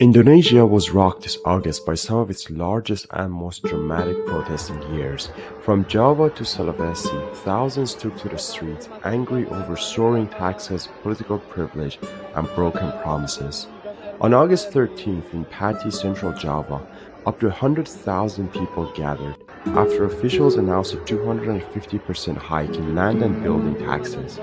Indonesia was rocked this August by some of its largest and most dramatic protests in years. From Java to Sulawesi, thousands took to the streets, angry over soaring taxes, political privilege, and broken promises. On August 13th in Pati, central Java, up to 100,000 people gathered after officials announced a 250% hike in land and building taxes.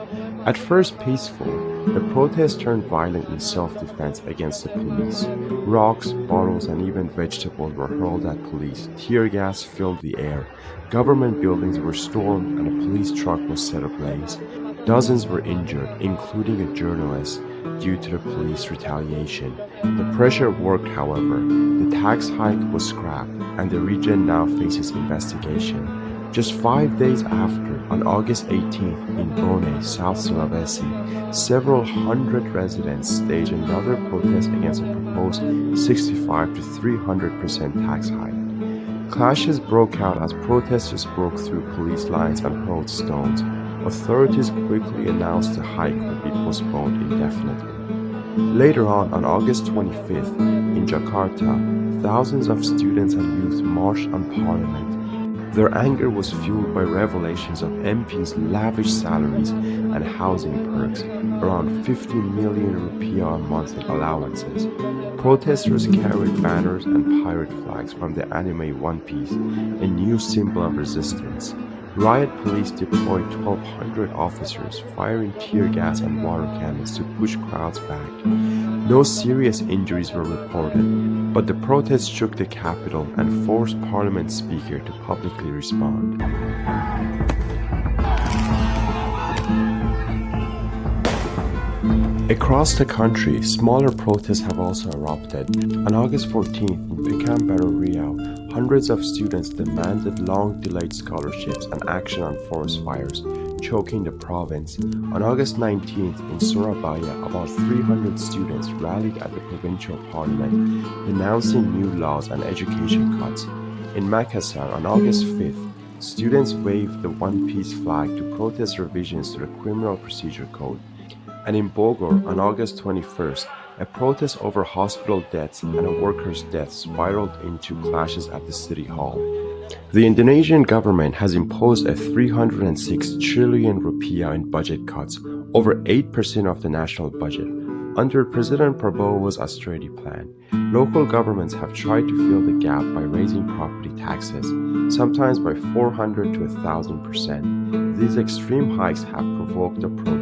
At first peaceful, the protest turned violent in self-defense against the police. Rocks, bottles, and even vegetables were hurled at police. Tear gas filled the air. Government buildings were stormed and a police truck was set ablaze. Dozens were injured, including a journalist, due to the police retaliation. The pressure worked, however. The tax hike was scrapped, and the region now faces investigation. Just 5 days after, on August 18th, in Bone, South Sulawesi, several hundred residents staged another protest against a proposed 65 to 300% tax hike. Clashes broke out as protesters broke through police lines and hurled stones. Authorities quickly announced the hike would be postponed indefinitely. Later on August 25th, in Jakarta, thousands of students and youth marched on Parliament. Their anger was fueled by revelations of MPs' lavish salaries and housing perks, around 50 million rupiah a month in allowances. Protesters carried banners and pirate flags from the anime One Piece, a new symbol of resistance. Riot police deployed 1,200 officers, firing tear gas and water cannons to push crowds back. No serious injuries were reported, but the protests shook the capital and forced Parliament Speaker to publicly respond. Across the country, smaller protests have also erupted. On August 14th, in Pekanbaru, Riau, hundreds of students demanded long-delayed scholarships and action on forest fires, choking the province. On August 19th, in Surabaya, about 300 students rallied at the provincial parliament, denouncing new laws and education cuts. In Makassar, on August 5th, students waved the One Piece flag to protest revisions to the Criminal Procedure Code. And in Bogor, on August 21st, a protest over hospital deaths and a worker's death spiraled into clashes at the city hall. The Indonesian government has imposed a 306 trillion rupiah in budget cuts, over 8% of the national budget. Under President Prabowo's austerity plan, local governments have tried to fill the gap by raising property taxes, sometimes by 400 to 1,000%. These extreme hikes have provoked a protest